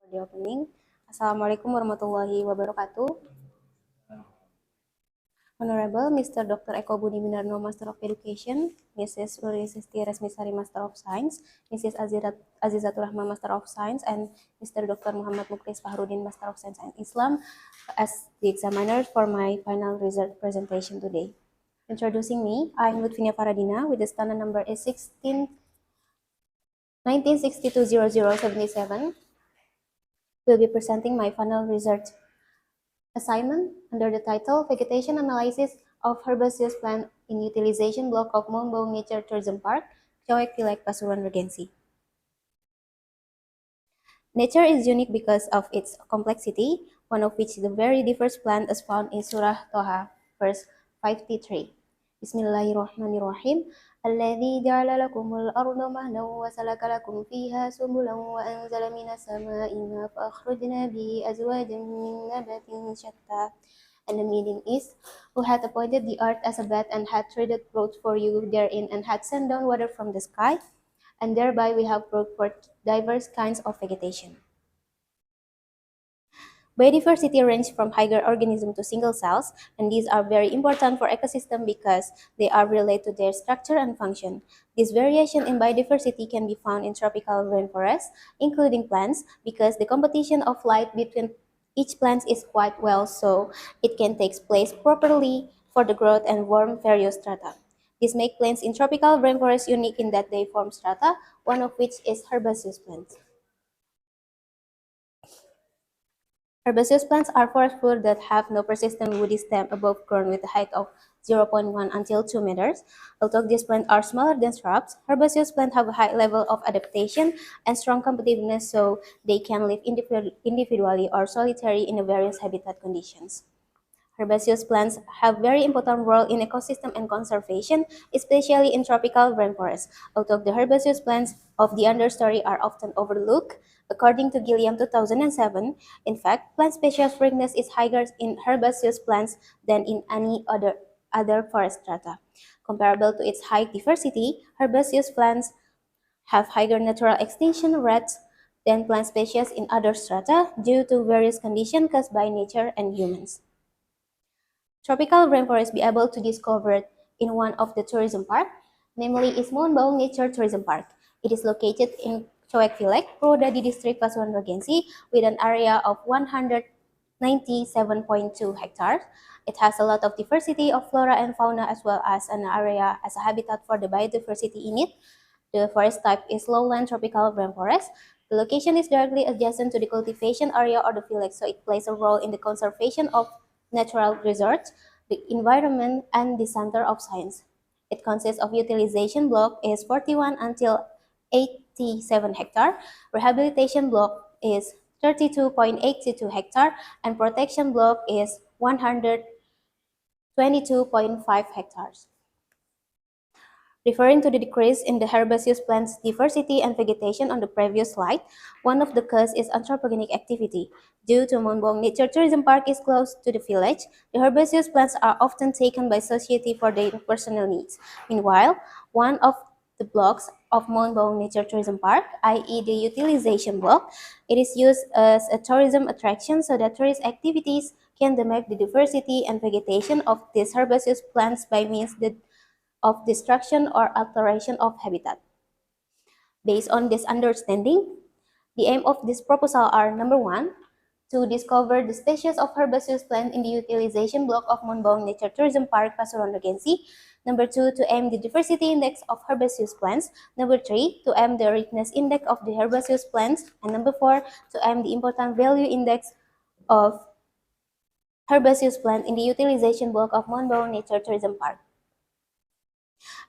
The opening. Assalamualaikum warahmatullahi wabarakatuh. Honorable Mr. Dr. Eko Budi Minarno, Master of Education, Mrs. Urisesti Resmisari, Master of Science, Mrs. Azizatul Rahman, Master of Science, and Mr. Dr. Muhammad Muklis Fahrudin, Master of Science and Islam, as the examiners for my final result presentation today. Introducing me, I'm Lutfinia Faradina with the standard number is 19620077. Will be presenting my final research assignment under the title Vegetation Analysis of Herbaceous Plant in Utilization Block of Moonbong Nature Tourism Park, Coek Pilek, Pasuruan Regency. Nature is unique because of its complexity, one of which the very diverse plant is found in Surah Toha, verse 53. Bismillahirrahmanirrahim. الذي جعل لكم الأرض مهدا وسلك لكم فيها سبلا وأنزل من السماء ماء فأخرجنا به أزواجا من نبات شتى. And the meaning is, who had appointed the earth as a bed and had treated growth for you therein and had sent down water from the sky, and thereby we have brought forth diverse kinds of vegetation. Biodiversity ranges from higher organisms to single cells, and these are very important for ecosystem because they are related to their structure and function. This variation in biodiversity can be found in tropical rainforests, including plants, because the competition of light between each plant is quite well, so it can take place properly for the growth and form various strata. This makes plants in tropical rainforests unique in that they form strata, one of which is herbaceous plants. Herbaceous plants are forest food that have no persistent woody stem above ground with a height of 0.1 until 2 meters. Although these plants are smaller than shrubs, herbaceous plants have a high level of adaptation and strong competitiveness, so they can live individually or solitary in the various habitat conditions. Herbaceous plants have very important role in ecosystem and conservation, especially in tropical rainforests. Although the herbaceous plants of the understory are often overlooked, according to Gilliam 2007, in fact, plant species richness is higher in herbaceous plants than in any other forest strata. Comparable to its high diversity, herbaceous plants have higher natural extinction rates than plant species in other strata due to various conditions caused by nature and humans. Tropical rainforest be able to discover in one of the tourism park, namely is Moonbong Nature Tourism Park. It is located in Coek Pilek, Purwodadi District, Pasuruan Regency, with an area of 197.2 hectares. It has a lot of diversity of flora and fauna as well as an area as a habitat for the biodiversity in it. The forest type is lowland tropical rainforest. The location is directly adjacent to the cultivation area or the village, so it plays a role in the conservation of natural resources, the environment, and the center of science. It consists of utilization block is 41 until 87 hectare, rehabilitation block is 32.82 hectare, and protection block is 122.5 hectares. Referring to the decrease in the herbaceous plants diversity and vegetation on the previous slide, one of the causes is anthropogenic activity. Due to Moonbong Nature Tourism Park is close to the village, the herbaceous plants are often taken by society for their personal needs. Meanwhile, one of the blocks of Moonbong Nature Tourism Park, i.e. the utilization block, it is used as a tourism attraction so that tourist activities can damage the diversity and vegetation of these herbaceous plants by means of destruction or alteration of habitat. Based on this understanding, the aim of this proposal are number 1, to discover the species of herbaceous plant in the utilization block of Moonbong Nature Tourism Park, Pasuruan Regency. Number 2, to aim the diversity index of herbaceous plants. Number 3, to aim the richness index of the herbaceous plants. And number 4, to aim the important value index of herbaceous plant in the utilization block of Moonbong Nature Tourism Park.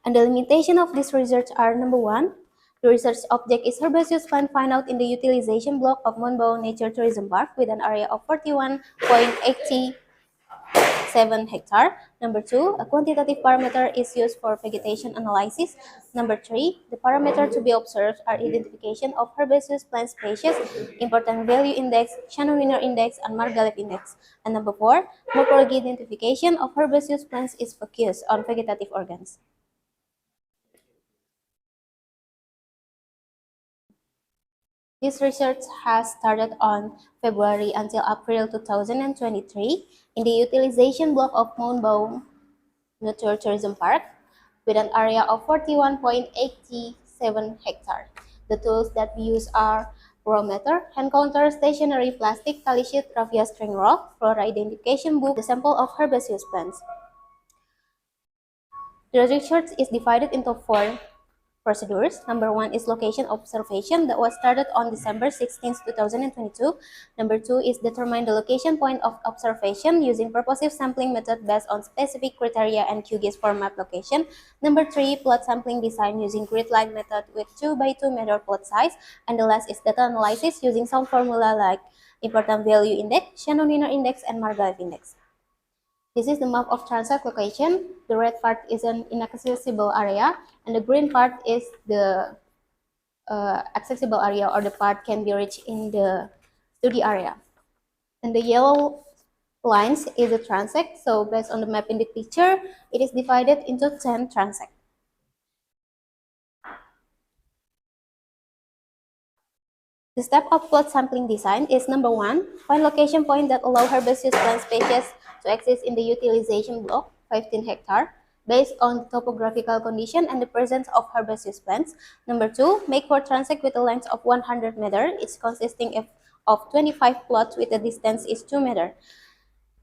And the limitation of this research are number 1, the research object is herbaceous plant found out in the utilization block of Moonbong Nature Tourism Park with an area of 41.87 hectare. Number 2, a quantitative parameter is used for vegetation analysis. Number 3, the parameter to be observed are identification of herbaceous plant species, important value index, Shannon-Wiener index, and Margalef index. And number 4, morphology identification of herbaceous plants is focused on vegetative organs. This research has started on February until April 2023 in the utilization block of Moonbaum Nature Tourism Park with an area of 41.87 hectares. The tools that we use are barometer, hand counter, stationary plastic, tally sheet, raffia string rock, flora identification book, the sample of herbaceous plants. The research is divided into four procedures. Number one is location observation that was started on December 16, 2022. Number two is determine the location point of observation using purposive sampling method based on specific criteria and QGIS format location. Number three, plot sampling design using grid line method with 2 by 2 meter plot size. And the last is data analysis using some formula like important value index, Shannon-Wiener index, and Margalef index. This is the map of Transect location. The red part is an inaccessible area, and the green part is the accessible area, or the part can be reached in the study area. And the yellow lines is the transect. So based on the map in the picture, it is divided into 10 transect. The step of plot sampling design is number one, find location point that allow herbaceous plant species to exist in the utilization block, 15 hectare, based on topographical condition and the presence of herbaceous plants. Number two, make for transect with a length of 100 meter. It's consisting of 25 plots with a distance is 2 meter.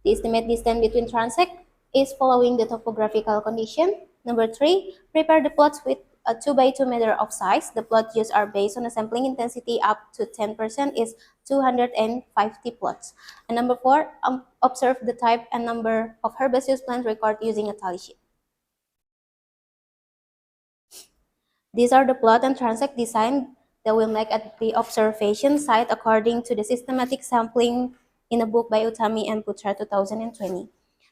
The estimate distance between transect is following the topographical condition. Number three, prepare the plots with a 2 by 2 meter of size. The plot used are based on a sampling intensity up to 10% is 250 plots. And number four, observe the type and number of herbaceous plants recorded using a tally sheet. These are the plot and transect design that we'll make at the observation site according to the systematic sampling in a book by Utami and Putra 2020.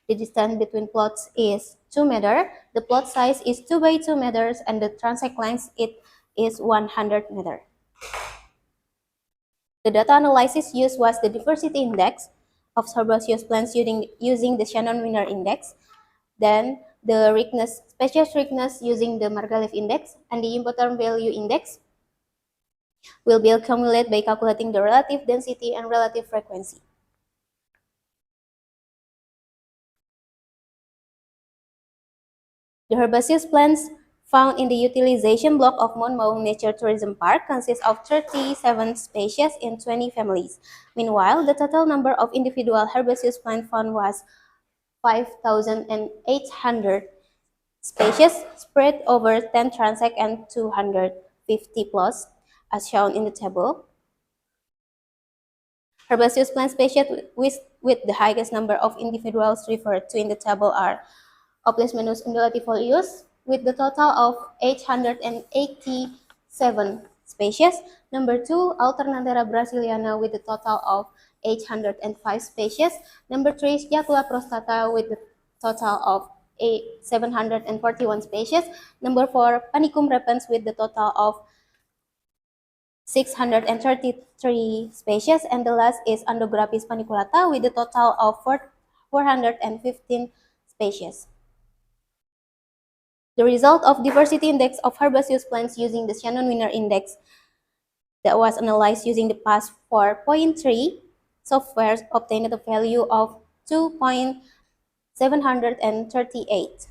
The distance between plots is 2 meter, the plot size is 2 by 2 meters, and the transect length is 100 meter. The data analysis used was the diversity index of herbaceous plants using the Shannon-Wiener index, then the richness, species richness using the Margalef index, and the important value index will be accumulated by calculating the relative density and relative frequency. The herbaceous plants found in the utilization block of Mount Maung Nature Tourism Park consist of 37 species in 20 families. Meanwhile, the total number of individual herbaceous plants found was 5,800 species spread over 10 transect and 250 plots, as shown in the table. Herbaceous plant species with the highest number of individuals referred to in the table are Oplismenus undulatifolius with the total of 887 species. Number two, Alternanthera brasiliana with the total of 805 species. Number three, Sciatula prostata with the total of 741 species. Number four, Panicum repens with the total of 633 species, and the last is Andrographis paniculata with a total of 415 species. The result of diversity index of herbaceous plants using the Shannon-Wiener index that was analyzed using the PASS 4.3 software obtained a value of 2.738.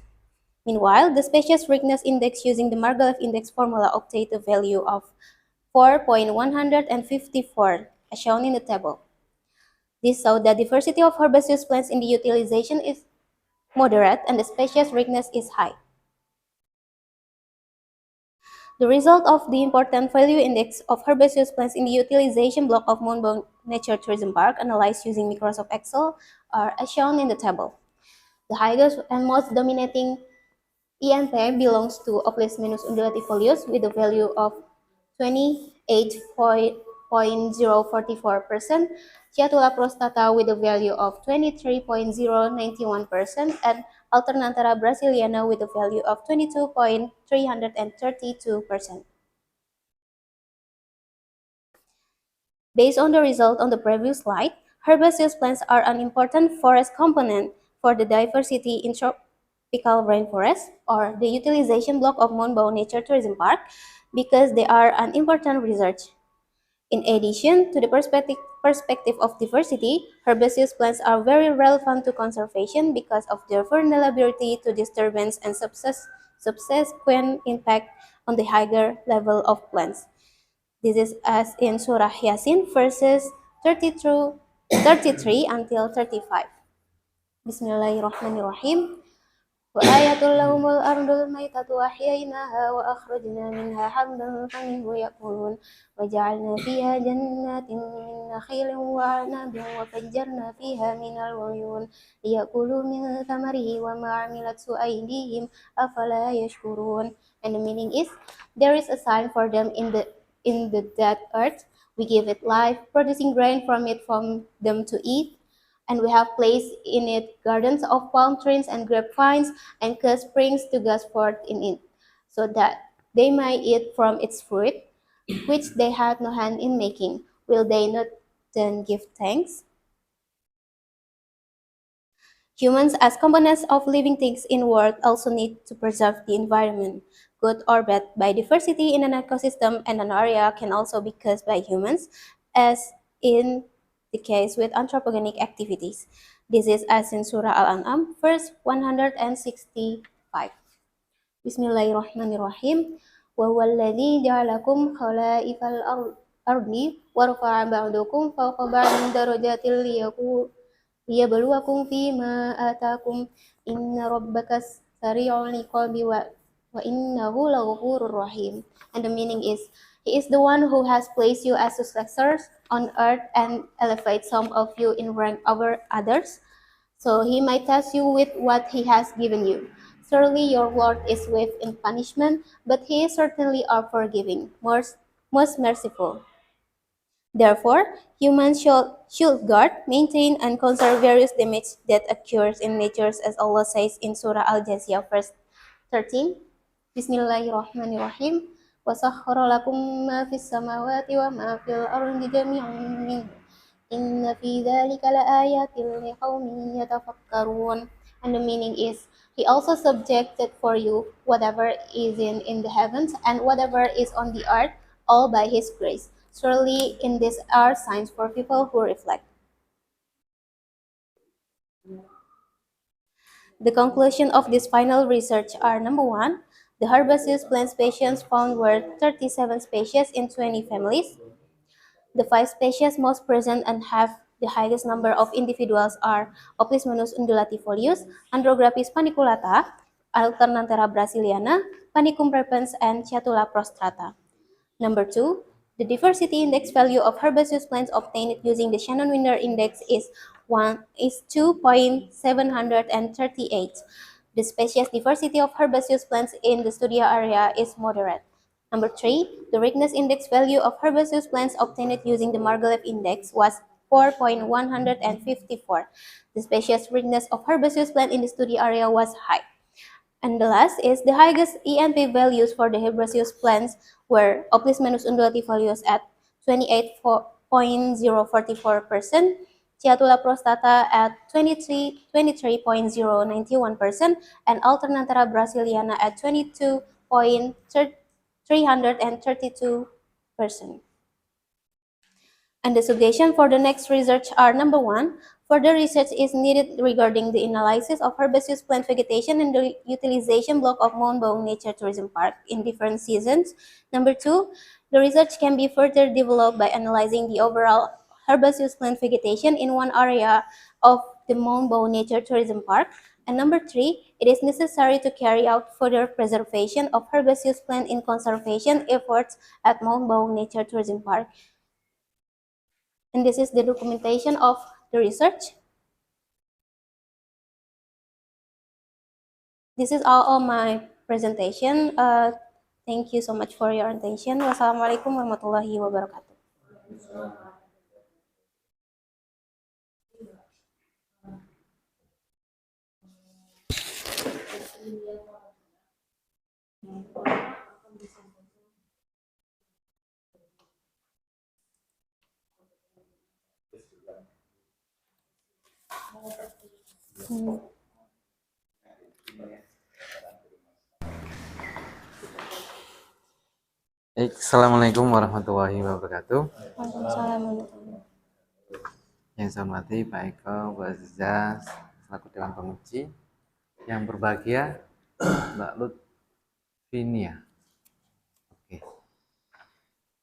Meanwhile, the species richness index using the Margalef index formula obtained a value of 4.154, as shown in the table. This showed that diversity of herbaceous plants in the utilization is moderate and the species richness is high. The result of the important value index of herbaceous plants in the utilization block of Moonbaum Nature Tourism Park analyzed using Microsoft Excel are as shown in the table. The highest and most dominating INP belongs to Oplismenus undulatifolius with a value of 28.044%, Sciatula prostata with a value of 23.091%, and Alternanthera brasiliana with a value of 22.332%. Based on the result on the previous slide, herbaceous plants are an important forest component for the diversity in tropical rainforest, or the utilization block of Moonbaum Nature Tourism Park, because they are an important research In addition to the perspective of diversity, herbaceous plants are very relevant to conservation because of their vulnerability to disturbance and subsequent impact on the higher level of plants. This is as in Surah Yasin verses 30 through 33 until 35. Bismillahirrahmanirrahim. وآية لهم الأرض الميتة أحييناها وأخرجنا منها حبا فمنه يأكلون وجعلنا فيها جنات من نخيل وأعناب وفجرنا فيها من العيون ليأكلوا من ثمره وما عملته أيديهم أفلا يشكرون. And the meaning is, there is a sign for them in the dead earth. We give it life, producing grain from it for them to eat, and we have placed in it gardens of palm trees and grapevines, and caused springs to gush forth in it, so that they might eat from its fruit, which they had no hand in making. Will they not then give thanks? Humans, as components of living things in world, also need to preserve the environment. Good or bad biodiversity in an ecosystem and an area can also be caused by humans, as in the case with anthropogenic activities. This is as in Surah Al-An'am, verse 165. Bismillahirrahmanirrahim. وهو الذي جعلكم خلائف الأرض ورفع بعضكم فوق بعض درجات ليبلوكم فيما آتاكم إن ربك سريع العقاب وإنه لغفور رحيم. And the meaning is, He is the one who has placed you as successors on earth and elevate some of you in rank over others, so He might test you with what He has given you. Surely your Lord is swift in punishment, but He is certainly all forgiving, most merciful. Therefore, humans should guard, maintain, and conserve various damage that occurs in nature, as Allah says in Surah Al-Jaziya, verse 13. Bismillahirrahmanirrahim. وَسَخَّرَ لَكُم مَّا فِي السَّمَاوَاتِ وَمَا فِي الْأَرْضِ جَمِيعًا مِّنْهُ إِنَّ فِي ذَلِكَ لَآيَاتٍ لِقَوْمٍ يَتَفَكَّرُونَ. And the meaning is, He also subjected for you whatever is in the heavens and whatever is on the earth, all by His grace. Surely in this are signs for people who reflect. The conclusion of this final research are: number one, the herbaceous plant species found were 37 species in 20 families. The 5 species most present and have the highest number of individuals are Oplismonus undulatifolius, Andrographis paniculata, Alternanthera brasiliana, Panicum repens, and Chatula prostrata. Number 2, the diversity index value of herbaceous plants obtained using the Shannon-Winder index is 2.738. The species diversity of herbaceous plants in the study area is moderate. Number 3, the richness index value of herbaceous plants obtained using the Margalef index was 4.154. The species richness of herbaceous plant in the study area was high. And the last is the highest ENP values for the herbaceous plants were Oplismenus undulatifolius at 28.044%, Ciatula prostata at 23.091%, and Alternanthera brasiliana at 22.332%. And the suggestion for the next research are: number 1, further research is needed regarding the analysis of herbaceous plant vegetation and the utilization block of Mount Baung Nature Tourism Park in different seasons. Number 2, the research can be further developed by analyzing the overall herbaceous plant vegetation in one area of the Mount Baung Nature Tourism Park. And number 3, it is necessary to carry out further preservation of herbaceous plant in conservation efforts at Mount Baung Nature Tourism Park. And this is the documentation of the research. This is all of my presentation. Thank you so much for your attention. Wassalamualaikum warahmatullahi wabarakatuh. Assalamualaikum warahmatullahi wabarakatuh. Waalaikumsalam warahmatullahi Yang saya hormati Pak Eko, Bu Aziza, selaku Dewan Penguji. Yang berbahagia Mbak Lutfinia. Oke.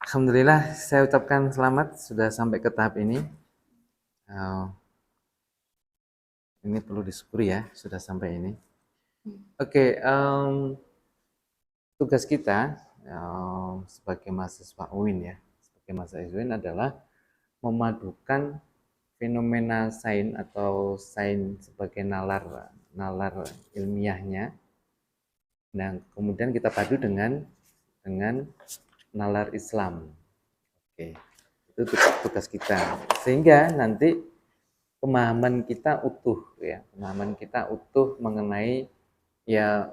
Alhamdulillah saya ucapkan selamat sudah sampai ke tahap ini. Ini perlu disyukuri ya, sudah sampai ini. Oke, tugas kita sebagai mahasiswa UIN ya, sebagai mahasiswa UIN adalah memadukan fenomena sains atau sains sebagai nalar ilmiahnya. Nah, kemudian kita padu dengan nalar Islam. Oke, itu tugas kita. Sehingga nanti pemahaman kita utuh ya, pemahaman kita utuh mengenai ya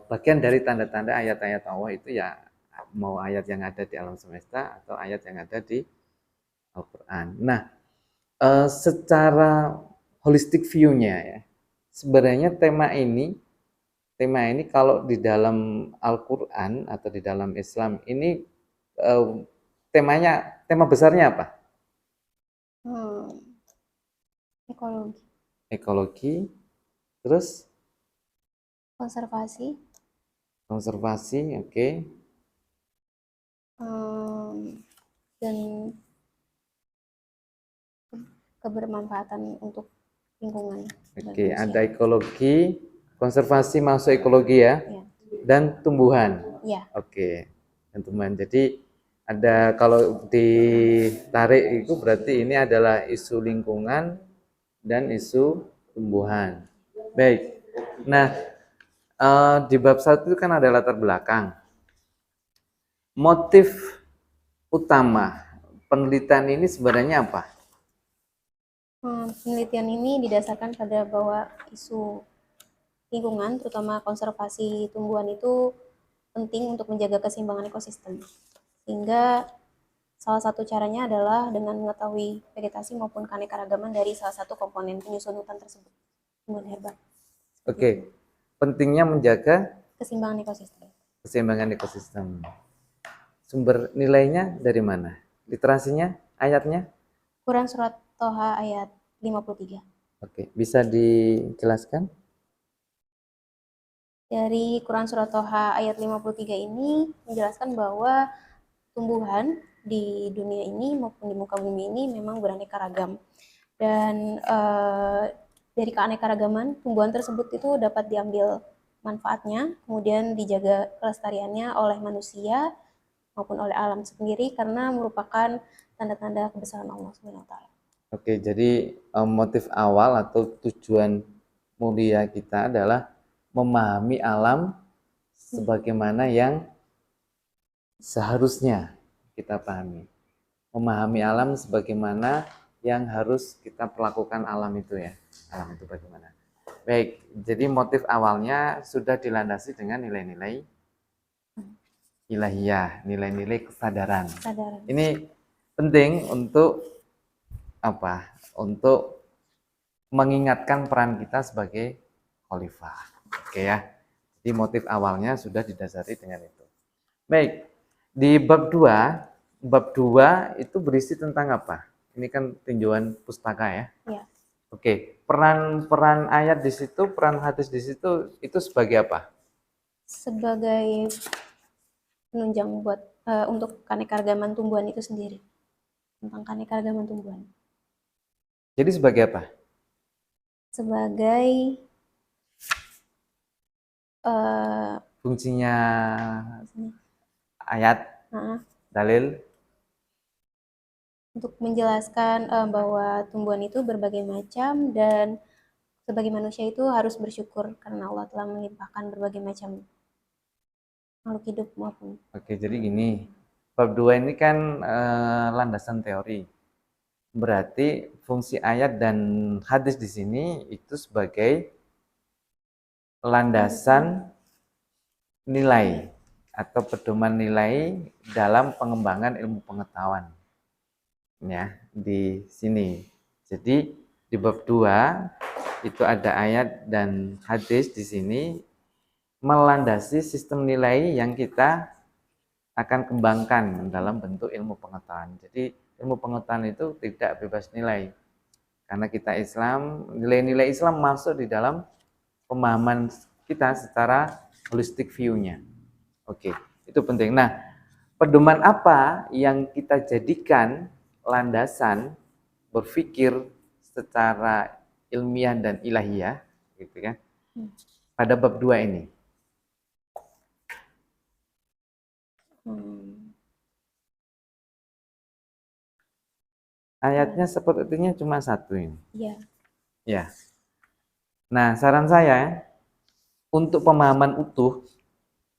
bagian dari tanda-tanda ayat-ayat Allah itu ya, mau ayat yang ada di alam semesta atau ayat yang ada di Al-Quran. Nah, secara holistic view-nya ya, sebenarnya tema ini kalau di dalam Al-Quran atau di dalam Islam ini tema besarnya apa? Ekologi. Ekologi, terus Konservasi. konservasi, oke. Dan kebermanfaatan untuk lingkungan. Oke, ada ekologi, konservasi masuk ekologi ya, dan tumbuhan. Ya. Oke, dan tumbuhan. Jadi ada, kalau ditarik itu berarti ini adalah isu lingkungan dan isu tumbuhan. Baik. Nah, di bab 1 itu kan ada latar belakang. Motif utama penelitian ini sebenarnya apa? Penelitian ini didasarkan pada bahwa isu lingkungan, terutama konservasi tumbuhan itu penting untuk menjaga keseimbangan ekosistem. Sehingga salah satu caranya adalah dengan mengetahui vegetasi maupun keanekaragaman dari salah satu komponen penyusun hutan tersebut. Tumbuhan herbal. Oke, pentingnya menjaga keseimbangan ekosistem. Sumber nilainya dari mana? Literasinya, ayatnya? Quran Surat Toha ayat 53. Oke, bisa dijelaskan? Dari Quran Surat Toha ayat 53 ini menjelaskan bahwa tumbuhan di dunia ini maupun di muka bumi ini memang beraneka ragam. Dan dari keanekaragaman tumbuhan tersebut itu dapat diambil manfaatnya, kemudian dijaga kelestariannya oleh manusia maupun oleh alam sendiri karena merupakan tanda-tanda kebesaran Allah SWT. Oke, jadi motif awal atau tujuan mulia kita adalah memahami alam sebagaimana yang seharusnya kita pahami. Memahami alam sebagaimana yang harus kita perlakukan alam itu ya. Alam itu bagaimana. Baik, jadi motif awalnya sudah dilandasi dengan nilai-nilai ilahiyah, nilai-nilai kesadaran. Ini penting untuk apa? Untuk mengingatkan peran kita sebagai khalifah. Oke ya. Jadi motif awalnya sudah didasari dengan itu. Baik, di bab 2 itu berisi tentang apa? Ini kan tinjauan pustaka ya. Ya. Oke, peran ayat di situ, peran hadis di situ itu sebagai apa? Sebagai penunjang buat untuk keanekaragaman tumbuhan itu sendiri. Tentang keanekaragaman tumbuhan. Jadi sebagai apa? Sebagai fungsinya ayat, dalil untuk menjelaskan bahwa tumbuhan itu berbagai macam dan sebagai manusia itu harus bersyukur karena Allah telah melimpahkan berbagai macam makhluk hidup maupun. Oke, jadi gini, bab 2 ini kan landasan teori. Berarti fungsi ayat dan hadis di sini itu sebagai landasan nilai atau pedoman nilai dalam pengembangan ilmu pengetahuan. Ya, di sini. Jadi di bab 2 itu ada ayat dan hadis di sini melandasi sistem nilai yang kita akan kembangkan dalam bentuk ilmu pengetahuan. Jadi ilmu pengetahuan itu tidak bebas nilai. Karena kita Islam, nilai-nilai Islam masuk di dalam pemahaman kita secara holistic view-nya. Oke, itu penting. Nah, pedoman apa yang kita jadikan landasan berpikir secara ilmiah dan ilahiyah, gitu kan? Pada bab 2 ini. Ayatnya sepertinya cuma satu ini. Iya. Ya. Nah, saran saya untuk pemahaman utuh,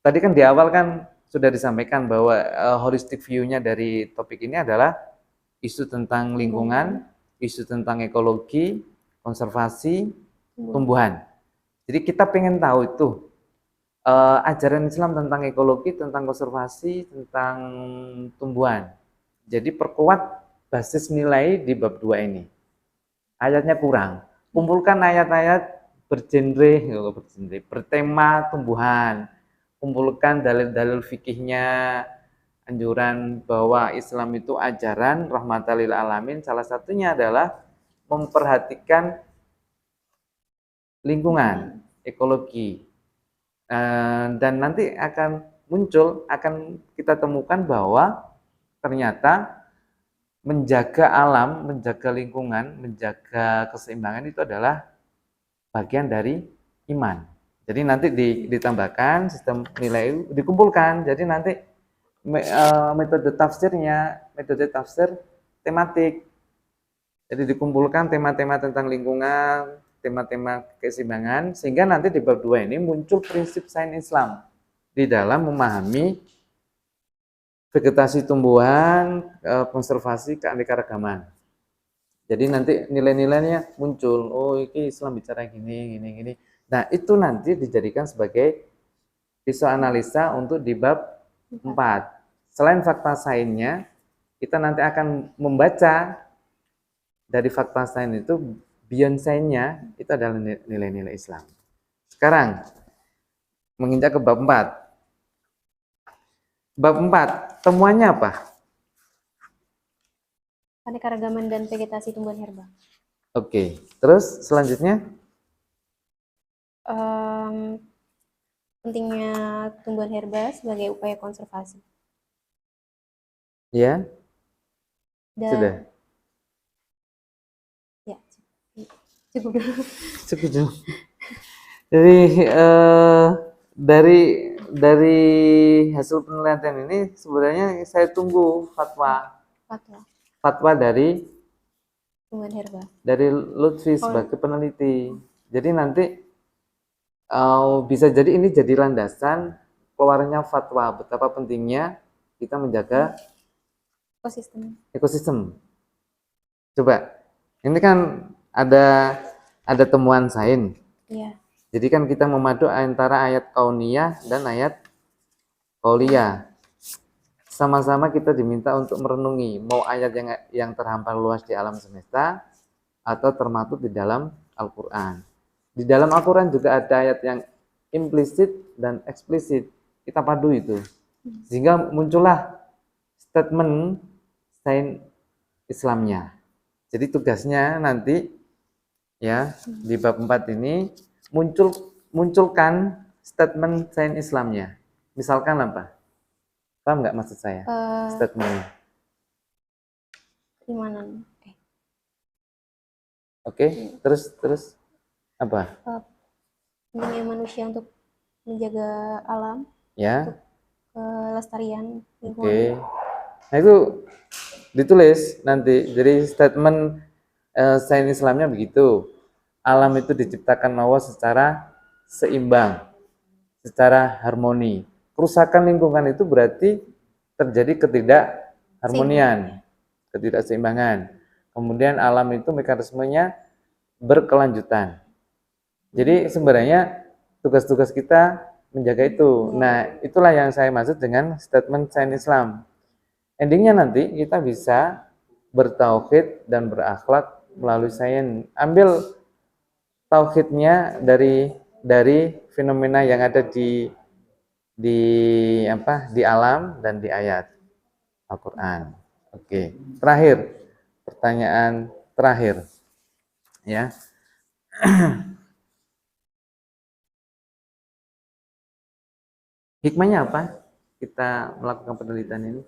tadi kan di awal kan sudah disampaikan bahwa holistic view-nya dari topik ini adalah isu tentang lingkungan, isu tentang ekologi, konservasi, tumbuhan. Jadi kita pengen tahu itu ajaran Islam tentang ekologi, tentang konservasi, tentang tumbuhan. Jadi perkuat basis nilai di bab 2 ini. Ayatnya kurang. Kumpulkan ayat-ayat bertema tumbuhan. Kumpulkan dalil-dalil fikihnya, anjuran bahwa Islam itu ajaran rahmatan lil alamin. Salah satunya adalah memperhatikan lingkungan, ekologi. Dan nanti akan muncul, akan kita temukan bahwa ternyata menjaga alam, menjaga lingkungan, menjaga keseimbangan itu adalah bagian dari iman. Jadi nanti ditambahkan sistem nilai dikumpulkan. Jadi nanti metode tafsirnya, metode tafsir tematik. Jadi dikumpulkan tema-tema tentang lingkungan, tema-tema keseimbangan, sehingga nanti di bab 2 ini muncul prinsip sains Islam di dalam memahami vegetasi tumbuhan, konservasi, keanekaragaman. Jadi nanti nilai-nilainya muncul. Oh, ini Islam bicara gini. Nah, itu nanti dijadikan sebagai pisau analisa untuk di bab 4. Selain fakta sainsnya, kita nanti akan membaca dari fakta sains itu, beyond sainsnya, itu adalah nilai-nilai Islam. Sekarang, menginjak ke bab 4. Bab 4, temuannya apa? Keanekaragaman dan vegetasi tumbuhan herba. Oke, terus selanjutnya? Pentingnya tumbuhan herba sebagai upaya konservasi. Ya, dan, sudah. Ya, cukup dulu. Cukup dulu. Jadi dari hasil penelitian ini sebenarnya saya tunggu fatwa dari tumbuhan herba, dari Lutfi sebagai peneliti. Jadi nanti bisa jadi ini jadi landasan keluarnya fatwa betapa pentingnya kita menjaga ekosistem. Coba, ini kan ada temuan sains. Iya. Jadi kan kita memadu antara ayat kauniyah dan ayat qauliyah. Sama-sama kita diminta untuk merenungi mau ayat yang terhampar luas di alam semesta atau termaktub di dalam Al-Qur'an. Di dalam Al-Qur'an juga ada ayat yang implisit dan eksplisit. Kita padu itu. Sehingga muncullah statement sains Islamnya. Jadi tugasnya nanti ya di bab 4 ini munculkan statement sains Islamnya. Misalkan apa? Paham nggak maksud saya? Statementnya. Gimana? Oke, terus apa? Pentingnya manusia untuk menjaga alam. Ya. Untuk kelestarian lingkungan. Oke. Nah itu ditulis nanti. Jadi statement sains Islamnya begitu. Alam itu diciptakan Allah secara seimbang, secara harmoni. Kerusakan lingkungan itu berarti terjadi ketidakharmonian, ketidakseimbangan. Kemudian alam itu mekanismenya berkelanjutan. Jadi sebenarnya tugas-tugas kita menjaga itu. Nah, itulah yang saya maksud dengan statement sains Islam. Endingnya nanti kita bisa bertauhid dan berakhlak melalui sains. Ambil tauhidnya dari fenomena yang ada di di apa? Di alam dan di ayat Al-Qur'an. Oke. Terakhir, pertanyaan terakhir ya. Hikmahnya apa kita melakukan penelitian ini?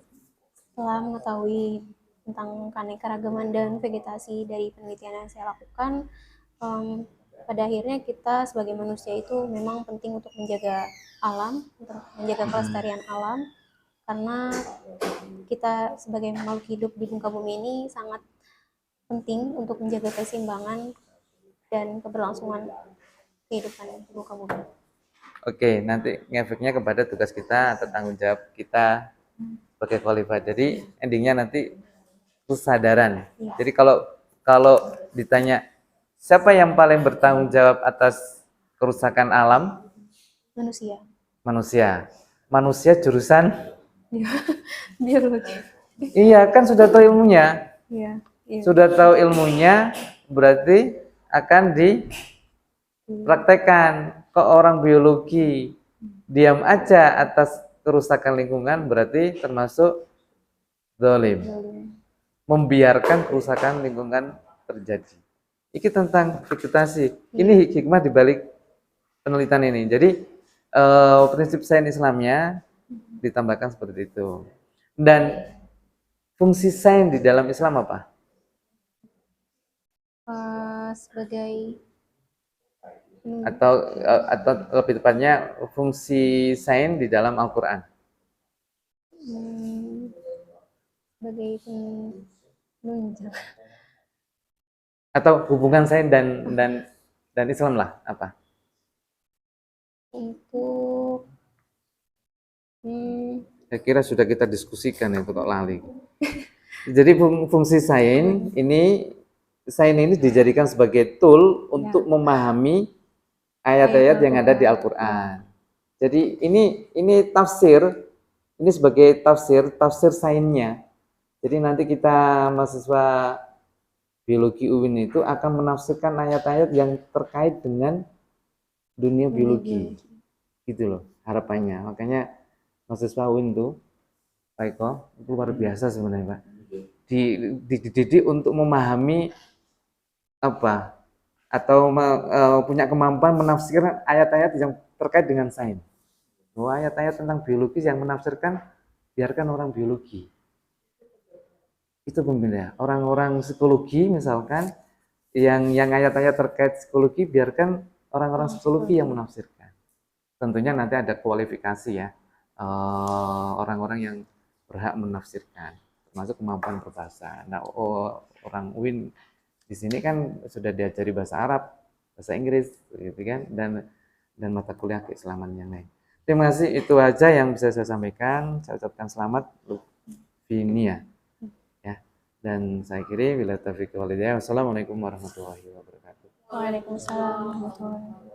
Setelah mengetahui tentang keanekaragaman dan vegetasi dari penelitian yang saya lakukan, pada akhirnya kita sebagai manusia itu memang penting untuk menjaga alam, untuk menjaga kelestarian alam, karena kita sebagai makhluk hidup di muka bumi ini sangat penting untuk menjaga keseimbangan dan keberlangsungan kehidupan di muka bumi. Oke, nanti ngefeknya kepada tugas kita atau tanggung jawab kita sebagai qualified. Jadi endingnya nanti kesadaran. Iya. Jadi kalau ditanya siapa yang paling bertanggung jawab atas kerusakan alam? Manusia. Manusia. Manusia jurusan? Biologi. Iya, kan sudah tahu ilmunya. Iya. Iya. Sudah tahu ilmunya, berarti akan dipraktekkan. Kok orang biologi diam aja atas kerusakan lingkungan, berarti termasuk zalim. Membiarkan kerusakan lingkungan terjadi. Ini tentang vegetasi. Ini hikmah dibalik penelitian ini. Jadi prinsip sains Islamnya ditambahkan seperti itu. Dan fungsi sains di dalam Islam apa? Sebagai atau lebih tepatnya fungsi sains di dalam Al-Quran. Sebagai penunjang. Atau hubungan sains dan Islam lah apa? Itu Saya kira sudah kita diskusikan ya, kok lali. Jadi fungsi sains ini dijadikan sebagai tool untuk memahami ayat-ayat yang ada di Al-Quran. Jadi ini tafsir, ini sebagai tafsir sainsnya. Jadi nanti kita mahasiswa biologi UIN itu akan menafsirkan ayat-ayat yang terkait dengan dunia biologi. Gitu loh harapannya. Makanya mahasiswa UIN tuh, Pak Eko, itu luar biasa sebenarnya Pak. Dididik untuk memahami apa atau punya kemampuan menafsirkan ayat-ayat yang terkait dengan sains. Bahwa ayat-ayat tentang biologi yang menafsirkan biarkan orang biologi. Itu pembeda. Orang-orang psikologi misalkan yang ayat-ayat terkait psikologi biarkan orang-orang psikologi yang menafsirkan. Tentunya nanti ada kualifikasi ya orang-orang yang berhak menafsirkan, termasuk kemampuan berbahasa. Nah, orang UIN di sini kan sudah diajari bahasa Arab, bahasa Inggris, gitu kan, dan mata kuliah keislaman yang lain. Terima kasih, itu aja yang bisa saya sampaikan. Saya ucapkan selamat Vinia. Ya. Dan saya kira bila taufiq wal hidayah. Wassalamualaikum warahmatullahi wabarakatuh. Waalaikumsalam warahmatullahi wabarakatuh.